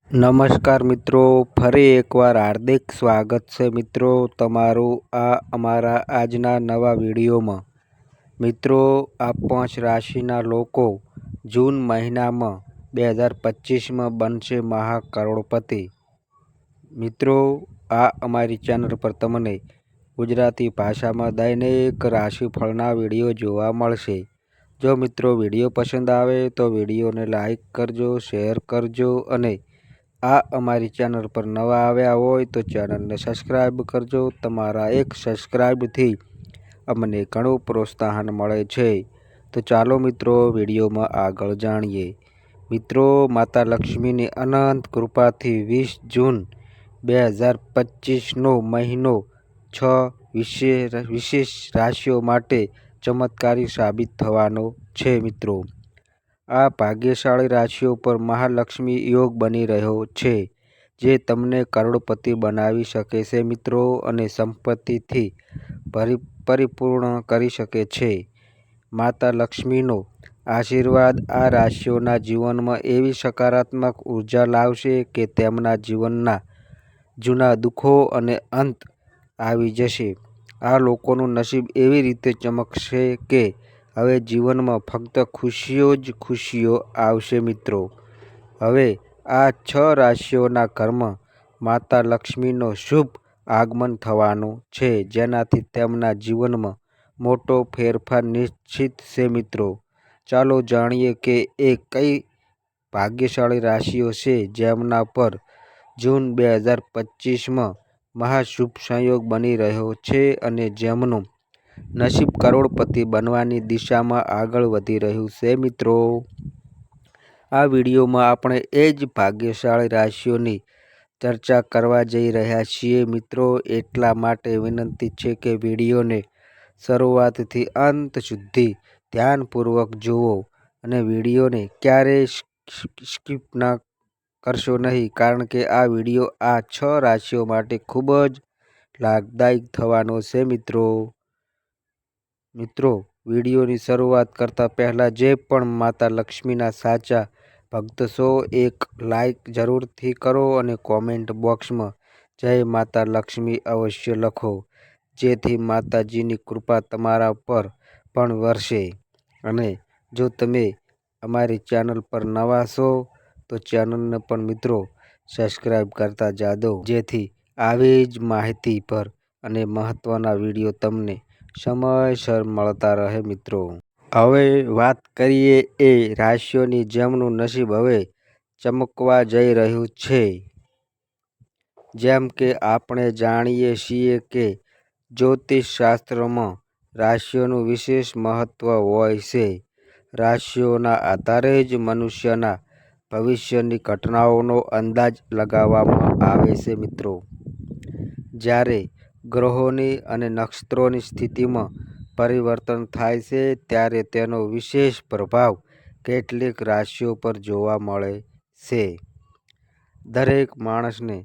નમસ્કાર મિત્રો, ફરી એકવાર હાર્દિક સ્વાગત છે મિત્રો તમારું આ અમારા આજના નવા વિડીયોમાં। મિત્રો, આ 5 રાશિના લોકો જૂન મહિનામાં 2025માં બનશે મહાકરોડપતિ। મિત્રો, આ અમારી ચેનલ પર તમને ગુજરાતી ભાષામાં દૈનિક રાશિફળના વિડીયો જોવા મળશે। જો મિત્રો વિડીયો પસંદ આવે તો વિડીયોને લાઈક કરજો, શેર કરજો અને આ અમારી ચેનલ પર નવા આવ્યા હોય તો ચેનલને સબસ્ક્રાઈબ કરજો। તમારા એક સબસ્ક્રાઈબથી અમને ઘણું પ્રોત્સાહન મળે છે। તો ચાલો મિત્રો વિડીયોમાં આગળ જાણીએ। મિત્રો, માતા લક્ષ્મીની અનંત કૃપાથી 20 જૂન 2025નો મહિનો 6 વિશેષ રાશિઓ માટે ચમત્કારી સાબિત થવાનો છે મિત્રો। આ ભાગ્યશાળી રાશિઓ પર મહાલક્ષ્મી યોગ બની રહ્યો છે, જે તમને કરોડપતિ બનાવી શકે છે મિત્રો અને સંપત્તિથી પરિપૂર્ણ કરી શકે છે। માતા લક્ષ્મીનો આશીર્વાદ આ રાશિઓના જીવનમાં એવી સકારાત્મક ઉર્જા લાવશે કે તેમના જીવનના જૂના દુઃખો અને અંત આવી જશે। આ લોકોનું નસીબ એવી રીતે ચમકશે કે હવે જીવનમાં ફક્ત ખુશીઓ જ ખુશીઓ આવશે મિત્રો। હવે આ 6 રાશિઓના ઘરમાં માતા લક્ષ્મીનો શુભ આગમન થવાનું છે, જેનાથી તેમના જીવનમાં મોટો ફેરફાર નિશ્ચિત છે મિત્રો। ચાલો જાણીએ કે એ કઈ ભાગ્યશાળી રાશિઓ છે જેમના પર જૂન 2025માં મહાશુભ સંયોગ બની રહ્યો છે અને જેમનું નસીબ કરોડપતિ બનવાની દિશામાં આગળ વધી રહ્યું છે મિત્રો। આ વિડીયોમાં આપણે એ જ ભાગ્યશાળી રાશિઓની ચર્ચા કરવા જઈ રહ્યા છીએ મિત્રો। એટલા માટે વિનંતી છે કે વિડીયોને શરૂઆતથી અંત સુધી ધ્યાનપૂર્વક જુઓ અને વિડીયોને ક્યારેય સ્કીપ ન કરશો નહીં, કારણ કે આ વિડીયો આ 6 રાશિઓ માટે ખૂબ જ લાભદાયક થવાનો છે મિત્રો। મિત્રો, વિડીયોની શરૂઆત કરતા પહેલા જે પણ માતા લક્ષ્મીના સાચા ભક્ત છો, એક લાઈક જરૂરથી કરો અને કોમેન્ટ બોક્સમાં જય માતા લક્ષ્મી અવશ્ય લખો, જેથી માતાજીની કૃપા તમારા પર પણ વરસે। અને જો તમે અમારી ચેનલ પર નવા છો તો ચેનલને પણ મિત્રો સબસ્ક્રાઈબ કરતા જાજો, જેથી આવી જ માહિતી પર અને મહત્વના વિડીયો તમને સમયસર મળતા રહે મિત્રો। હવે વાત કરીએ એ રાશિઓની જેમનું નસીબ હવે ચમકવા જઈ રહ્યું છે। જેમ કે આપણે જાણીએ છીએ કે જ્યોતિષ શાસ્ત્રમાં રાશિઓનું વિશેષ મહત્વ હોય છે। રાશિઓના આધારે જ મનુષ્યના ભવિષ્યની ઘટનાઓનો અંદાજ લગાવવામાં આવે છે મિત્રો। જ્યારે ગ્રહોની અને નક્ષત્રોની સ્થિતિમાં પરિવર્તન થાય છે ત્યારે તેનો વિશેષ પ્રભાવ કેટલીક રાશિઓ પર જોવા મળે છે। દરેક માણસને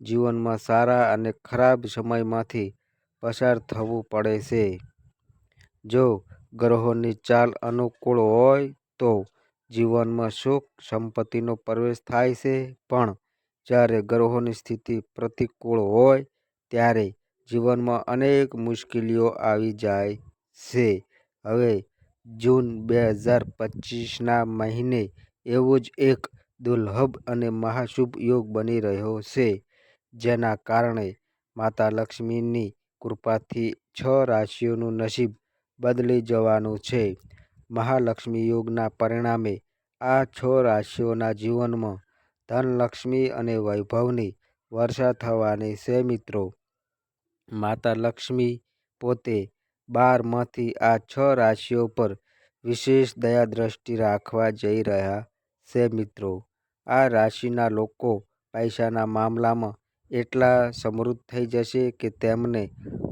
જીવનમાં સારા અને ખરાબ સમયમાંથી પસાર થવું પડે છે। જો ગ્રહોની ચાલ અનુકૂળ હોય તો જીવનમાં સુખ સંપત્તિનો પ્રવેશ થાય છે, પણ જ્યારે ગ્રહોની સ્થિતિ પ્રતિકૂળ હોય ત્યારે જીવનમાં અનેક મુશ્કેલીઓ આવી જાય છે। હવે જૂન 2025ના મહિને એવું જ એક દુર્લભ અને મહાશુભ યોગ બની રહ્યો છે, જેના કારણે માતા લક્ષ્મીની કૃપાથી 6 રાશિઓનું નસીબ બદલી જવાનું છે। મહાલક્ષ્મી યોગના પરિણામે આ 6 રાશિઓના જીવનમાં ધનલક્ષ્મી અને વૈભવની વર્ષા થવાની છે મિત્રો। માતા લક્ષ્મી પોતે 12માંથી આ 6 રાશિઓ પર વિશેષ દયા દ્રષ્ટિ રાખવા જઈ રહ્યા છે મિત્રો। આ રાશિના લોકો પૈસાના મામલામાં એટલા સમૃદ્ધ થઈ જશે કે તેમને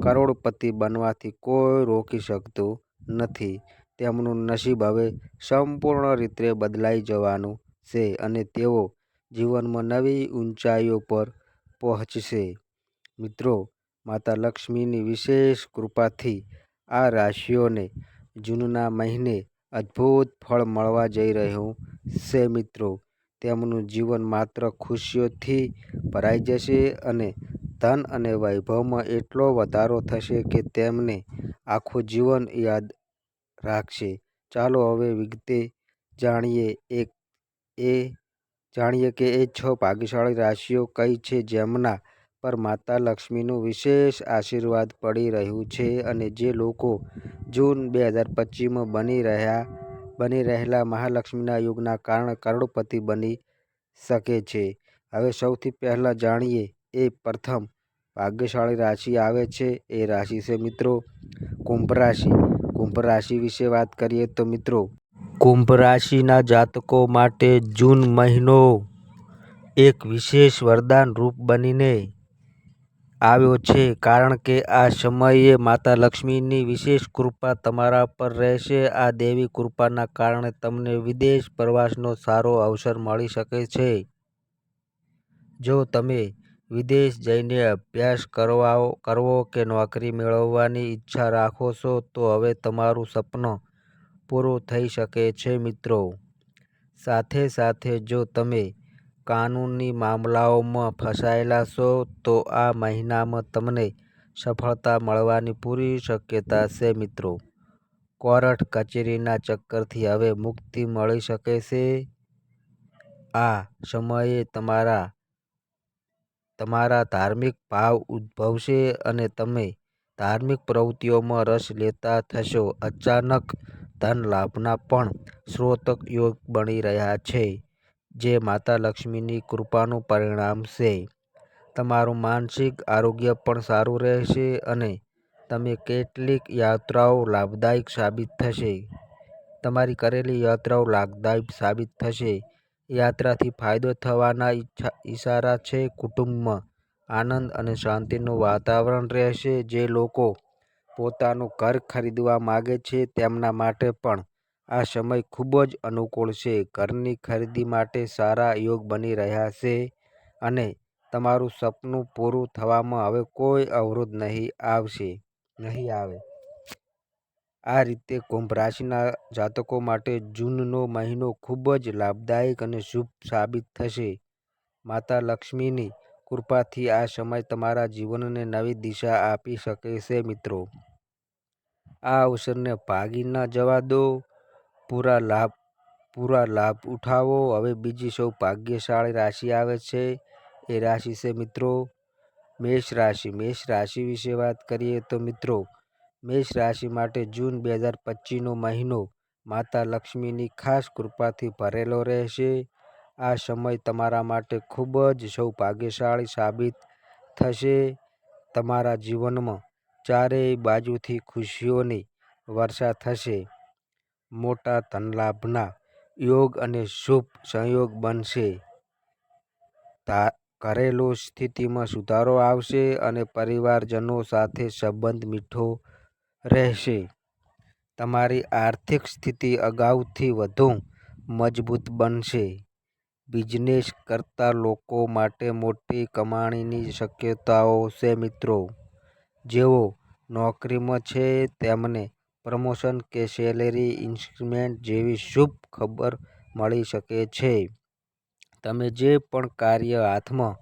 કરોડપતિ બનવાથી કોઈ રોકી શકતું નથી। તેમનું નસીબ હવે સંપૂર્ણ રીતે બદલાઈ જવાનું છે અને તેઓ જીવનમાં નવી ઊંચાઈઓ પર પહોંચશે મિત્રો। માતા લક્ષ્મીની વિશેષ કૃપાથી આ રાશિઓને જૂનના મહિને અદ્ભુત ફળ મળવા જઈ રહ્યું છે મિત્રો। તેમનું જીવન માત્ર ખુશીઓથી ભરાઈ જશે અને ધન અને વૈભવમાં એટલો વધારો થશે કે તેમને આખું જીવન યાદ રાખશે. ચાલો હવે વિગતે જાણીએ કે એ 6 ભાગ્યશાળી રાશિઓ કઈ છે જેમના પર માતા લક્ષ્મીનું વિશેષ આશીર્વાદ પડી રહ્યું છે અને જે લોકો જૂન 2025માં બની રહેલા મહાલક્ષ્મીના યોગના કારણે કરોડપતિ બની શકે છે. હવે સૌથી પહેલા જાણીએ એ પ્રથમ ભાગ્યશાળી રાશિ આવે છે એ રાશિ છે મિત્રો કુંભ રાશિ. કુંભ રાશિ વિશે વાત કરીએ તો મિત્રો કુંભ રાશિના જાતકો માટે જૂન મહિનો એક વિશેષ વરદાન રૂપ બનીને આવ્યો છે, કારણ કે આ સમયે માતા લક્ષ્મીની વિશેષ કૃપા તમારા પર રહેશે. આ દૈવી કૃપાના કારણે તમને વિદેશ પ્રવાસનો સારો અવસર મળી શકે છે. જો તમે વિદેશ જઈને અભ્યાસ કરવો કે નોકરી મેળવવાની ઈચ્છા રાખો છો તો હવે તમારું સપનું પૂરું થઈ શકે છે મિત્રો. સાથે સાથે જો તમે કાનૂની મામલાઓમાં ફસાયેલા છો તો આ મહિનામાં તમને સફળતા મળવાની પૂરી શક્યતા છે મિત્રો. કોર્ટ કચેરીના ચક્કરથી હવે મુક્તિ મળી શકે છે. આ સમયે તમારા ધાર્મિક ભાવ ઉદ્ભવશે અને તમે ધાર્મિક પ્રવૃત્તિઓમાં રસ લેતા થશો. અચાનક ધન લાભના પણ સ્ત્રોત યોગ બની રહ્યા છે, જે માતા લક્ષ્મીની કૃપાનું પરિણામ છે. તમારું માનસિક આરોગ્ય પણ સારું રહેશે અને તમે કેટલીક યાત્રાઓ લાભદાયક સાબિત થશે. તમારી કરેલી યાત્રાઓ લાભદાયક સાબિત થશે. યાત્રાથી ફાયદો થવાના ઈશારા છે. કુટુંબમાં આનંદ અને શાંતિનું વાતાવરણ રહેશે. જે લોકો પોતાનું ઘર ખરીદવા માંગે છે તેમના માટે પણ આ સમય ખૂબ જ અનુકૂળ છે. ઘરની ખરીદી માટે સારા યોગ બની રહ્યા છે અને તમારું સપનું પૂરું થવામાં હવે કોઈ અવરોધ નહીં આવે. આ રીતે કુંભ રાશિના જાતકો માટે જૂનનો મહિનો ખૂબ જ લાભદાયક અને શુભ સાબિત થશે. માતા લક્ષ્મીની કૃપાથી આ સમય તમારા જીવનને નવી દિશા આપી શકે છે મિત્રો. આ અવસરને ભાગી ન જવા દો. પૂરા લાભ ઉઠાવો. હવે બીજી સૌ ભાગ્યશાળી રાશિ આવે છે એ રાશિ છે મિત્રો મેષ રાશિ. મેષ રાશિ વિશે વાત કરીએ તો મિત્રો મેષ રાશિ માટે જૂન 2025નો મહિનો માતા લક્ષ્મીની ખાસ કૃપાથી ભરેલો રહેશે. આ સમય તમારા માટે ખૂબ જ સૌભાગ્યશાળી સાબિત થશે. તમારા જીવનમાં ચારેય બાજુથી ખુશીઓની વર્ષા થશે. મોટા ધનલાભના યોગ અને શુભ સંયોગ બનશે. ઘરેલું સ્થિતિમાં સુધારો આવશે અને પરિવારજનો સાથે સંબંધ મીઠો રહેશે. તમારી આર્થિક સ્થિતિ અગાઉથી વધુ મજબૂત બનશે. બિઝનેસ કરતા લોકો માટે મોટી કમાણીની શક્યતાઓ છે મિત્રો. જેઓ નોકરીમાં છે તેમને પ્રમોશન કે સેલેરી ઇન્ક્રીમેન્ટ જેવી શુભ ખબર મળી શકે છે. તમે જે પણ કાર્ય હાથમાં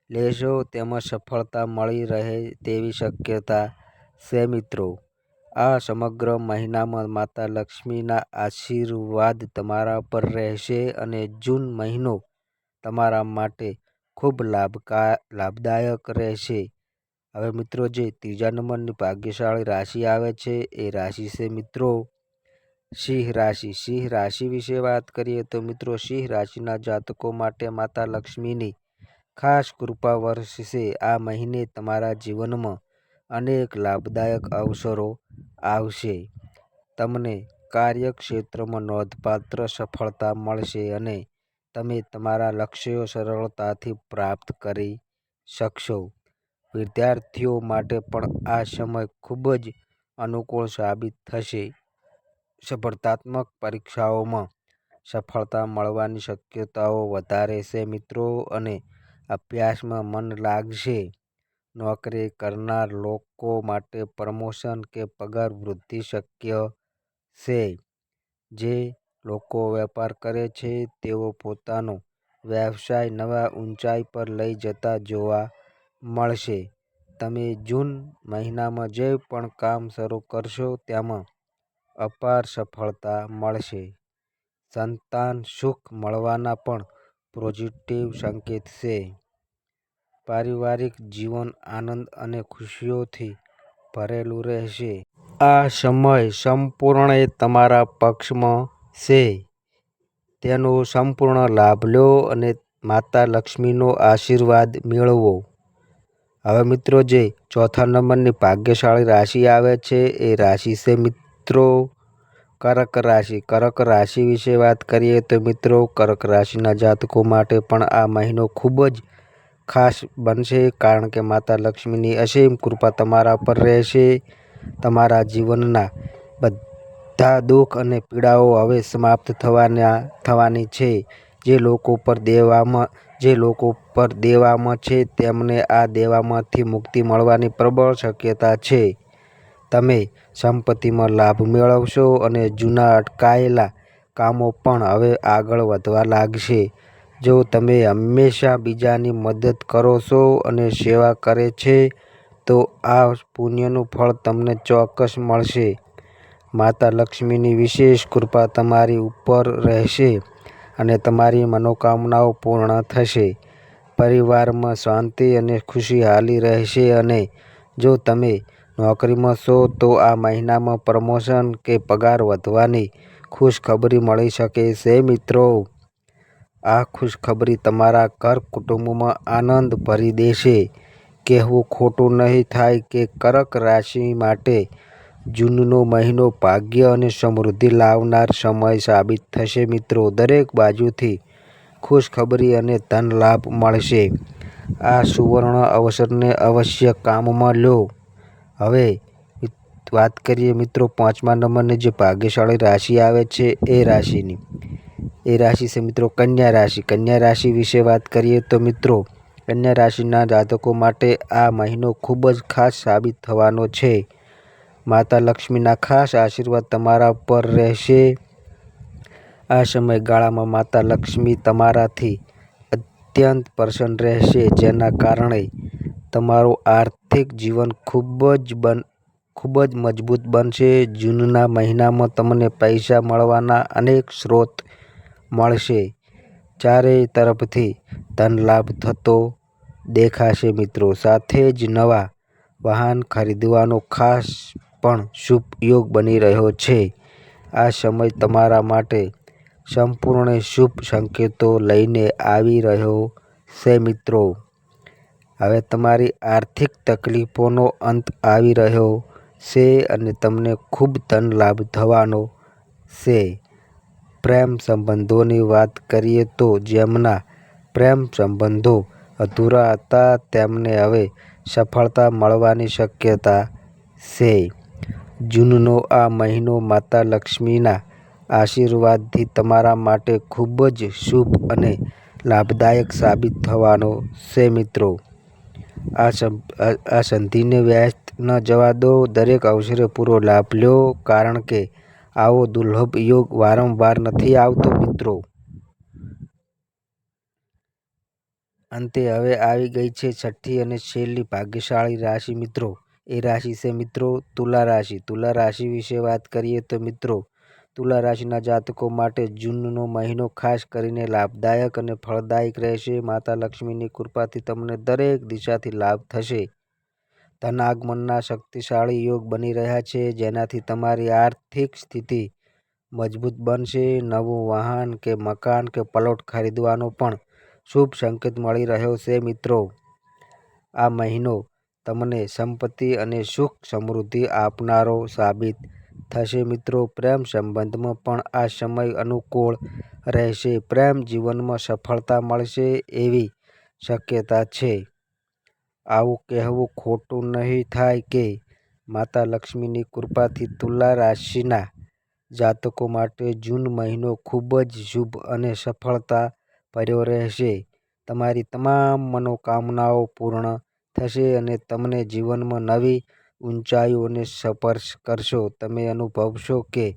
લેશો તેમાં સફળતા મળી રહે તેવી શક્યતા છે મિત્રો. આ સમગ્ર મહિનામાં માતા લક્ષ્મીના આશીર્વાદ તમારા પર રહેશે અને જૂન મહિનો તમારા માટે ખૂબ લાભદાયક રહેશે. હવે મિત્રો જે ત્રીજા નંબરની ભાગ્યશાળી રાશિ આવે છે એ રાશિ છે મિત્રો સિંહ રાશિ. સિંહ રાશિ વિશે વાત કરીએ તો મિત્રો સિંહ રાશિના જાતકો માટે માતા લક્ષ્મીની ખાસ કૃપા વરસશે. આ મહિને તમારા જીવનમાં અનેક લાભદાયક અવસરો આવશે. તમને કાર્યક્ષેત્રમાં નોંધપાત્ર સફળતા મળશે અને તમે તમારા લક્ષ્યો સરળતાથી પ્રાપ્ત કરી શકશો. વિદ્યાર્થીઓ માટે પણ આ સમય ખૂબ જ અનુકૂળ સાબિત થશે. સ્પર્ધાત્મક પરીક્ષાઓમાં સફળતા મળવાની શક્યતાઓ વધારે છે મિત્રો અને અભ્યાસમાં મન લાગશે. નોકરી કરનાર લોકો માટે પ્રમોશન કે પગાર વૃદ્ધિ શક્ય છે. જે લોકો વેપાર કરે છે તેઓ પોતાનો વ્યવસાય નવા ઊંચાઈ પર લઈ જતા જોવા મળશે. તમે જૂન મહિનામાં જે પણ કામ શરૂ કરશો તેમાં અપાર સફળતા મળશે. સંતાન સુખ મળવાના પણ પોઝિટિવ સંકેત છે. પારિવારિક જીવન આનંદ અને ખુશીઓથી ભરેલું રહેશે. આ સમય સંપૂર્ણ તમારા પક્ષમાં છે. તેનો સંપૂર્ણ લાભ લો અને માતા લક્ષ્મીનો આશીર્વાદ મેળવો. હવે મિત્રો, જે ચોથા નંબરની ભાગ્યશાળી રાશિ આવે છે એ રાશિ છે મિત્રો કર્ક રાશિ. કર્ક રાશિ વિશે વાત કરીએ તો મિત્રો, કર્ક રાશિના જાતકો માટે પણ આ મહિનો ખૂબ જ ખાસ બનશે, કારણ કે માતા લક્ષ્મીની અસીમ કૃપા તમારા પર રહેશે. તમારા જીવનના બધા દુઃખ અને પીડાઓ હવે સમાપ્ત થવાની છે. જે લોકો પર દેવામાં છે તેમને આ દેવામાંથી મુક્તિ મળવાની પ્રબળ શક્યતા છે. તમે સંપત્તિમાં લાભ મેળવશો અને જૂના અટકાયેલા કામો પણ હવે આગળ વધવા લાગશે. જો તમે હંમેશા બીજાની મદદ કરો છો અને સેવા કરે છે તો આ પુણ્યનું ફળ તમને ચોક્કસ મળશે. માતા લક્ષ્મીની વિશેષ કૃપા તમારી ઉપર રહેશે અને તમારી મનોકામનાઓ પૂર્ણ થશે. પરિવારમાં શાંતિ અને ખુશહાલી રહેશે અને જો તમે નોકરીમાં છો તો આ મહિનામાં પ્રમોશન કે પગાર વધવાની ખુશખબરી મળી શકે છે મિત્રો. આ ખુશખબરી તમારા ઘર કુટુંબમાં આનંદ ભરી દેશે. કહેવું ખોટું નહીં થાય કે કર્ક રાશિ માટે જૂનનો મહિનો ભાગ્ય અને સમૃદ્ધિ લાવનાર સમય સાબિત થશે મિત્રો. દરેક બાજુથી ખુશખબરી અને ધન લાભ મળશે. આ સુવર્ણ અવસરને અવશ્ય કામમાં લો. હવે વાત કરીએ મિત્રો પાંચમા નંબરની જે ભાગ્યશાળી રાશિ આવે છે એ રાશિની. એ રાશિ છે મિત્રો કન્યા રાશિ. કન્યા રાશિ વિશે વાત કરીએ તો મિત્રો, કન્યા રાશિના જાતકો માટે આ મહિનો ખૂબ જ ખાસ સાબિત થવાનો છે. માતા લક્ષ્મીના ખાસ આશીર્વાદ તમારા પર રહેશે. આ સમયગાળામાં માતા લક્ષ્મી તમારાથી અત્યંત પ્રસન્ન રહેશે, જેના કારણે તમારું આર્થિક જીવન ખૂબ જ મજબૂત બનશે. જૂનના મહિનામાં તમને પૈસા મળવાના અનેક સ્ત્રોત મળશે. ચારેય તરફથી ધન લાભ થતો દેખાશે મિત્રો. સાથે જ નવા વાહન ખરીદવાનો ખાસ પણ શુભ યોગ બની રહ્યો છે. આ સમય તમારા માટે સંપૂર્ણ શુભ સંકેતો લઈને આવી રહ્યો છે મિત્રો. હવે તમારી આર્થિક તકલીફોનો અંત આવી રહ્યો છે અને તમને ખૂબ ધન લાભ થવાનો છે. પ્રેમ સંબંધોની વાત કરીએ તો જેમના પ્રેમ સંબંધો અધૂરા હતા તેમને હવે સફળતા મળવાની શક્યતા છે. જૂનનો આ મહિનો માતા લક્ષ્મીના આશીર્વાદથી તમારા માટે ખૂબ જ શુભ અને લાભદાયક સાબિત થવાનો છે મિત્રો. આ સંધિને વ્યર્થ ન જવા દો. દરેક અવસરે પૂરો લાભ લો, કારણ કે આવો દુર્લભ યોગ વારંવાર નથી આવતો મિત્રો. અંતે હવે આવી ગઈ છે છઠ્ઠી અને છેલ્લી ભાગ્યશાળી રાશિ મિત્રો. એ રાશિ છે મિત્રો તુલા રાશિ. તુલા રાશિ વિશે વાત કરીએ તો મિત્રો, તુલા રાશિના જાતકો માટે જૂનનો મહિનો ખાસ કરીને લાભદાયક અને ફળદાયક રહેશે. માતા લક્ષ્મીની કૃપાથી તમને દરેક દિશાથી લાભ થશે. ધન આગમનના શક્તિશાળી યોગ બની રહ્યા છે, જેનાથી તમારી આર્થિક સ્થિતિ મજબૂત બનશે. નવું વાહન કે મકાન કે પ્લોટ ખરીદવાનો પણ શુભ સંકેત મળી રહ્યો છે મિત્રો. આ મહિનો તમને સંપત્તિ અને સુખ સમૃદ્ધિ આપનારો સાબિત થશે મિત્રો. પ્રેમ સંબંધમાં પણ આ સમય અનુકૂળ રહેશે. પ્રેમ જીવનમાં સફળતા મળશે એવી શક્યતા છે. આવું કહેવું ખોટું નહીં થાય કે માતા લક્ષ્મીની કૃપાથી તુલા રાશિના જાતકો માટે જૂન મહિનો ખૂબ જ શુભ અને સફળતા ભર્યો રહેશે. તમારી તમામ મનોકામનાઓ પૂર્ણ થશે અને તમને જીવનમાં નવી ઊંચાઈઓને સ્પર્શ કરશો. તમે અનુભવશો કે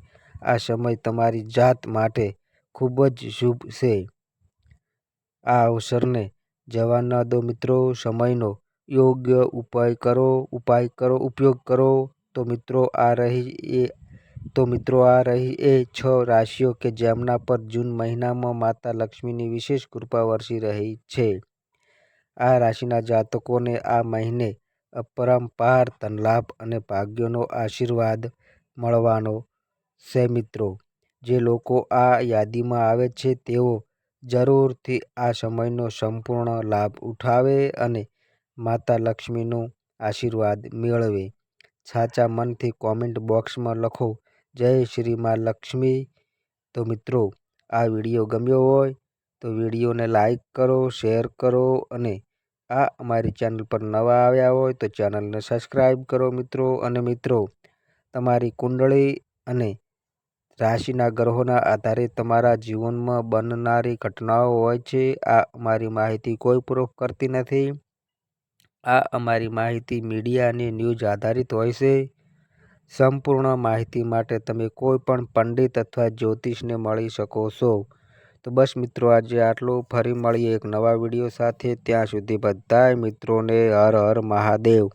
આ સમય તમારી જાત માટે ખૂબ જ શુભ છે. આ અવસરને જવા ન દો મિત્રો. સમયનો યોગ્ય ઉપયોગ કરો. તો મિત્રો આ રહી એ 6 રાશિઓ કે જેમના પર જૂન મહિનામાં માતા લક્ષ્મીની વિશેષ કૃપા વરસી રહી છે. આ રાશિના જાતકોને આ મહિને અપરંપાર ધનલાભ અને ભાગ્યનો આશીર્વાદ મળવાનો છે મિત્રો. જે લોકો આ યાદીમાં આવે છે તેઓ જરૂરથી આ સમયનો સંપૂર્ણ લાભ ઉઠાવે અને માતા લક્ષ્મીનો આશીર્વાદ મેળવે. સાચા મનથી કોમેન્ટ બોક્સમાં લખો જય શ્રી મા લક્ષ્મી. તો મિત્રો આ વિડીયો ગમ્યો હોય તો વિડીયોને લાઈક કરો, શેર કરો અને આ અમારી ચેનલ પર નવા આવ્યા હોય તો ચેનલને સબસ્ક્રાઈબ કરો મિત્રો. અને મિત્રો તમારી કુંડળી અને રાશિના ગ્રહોના આધારે તમારા જીવનમાં બનનારી ઘટનાઓ હોય છે. આ અમારી માહિતી કોઈ પ્રૂફ કરતી નથી. આ અમારી માહિતી મીડિયા અને ન્યૂઝ આધારિત હોય છે. સંપૂર્ણ માહિતી માટે તમે કોઈ પણ પંડિત અથવા જ્યોતિષને મળી શકો છો. તો બસ મિત્રો આજે આટલું. ફરી મળીએ એક નવા વિડીયો સાથે. ત્યાં સુધી બધાય મિત્રોને હર હર મહાદેવ.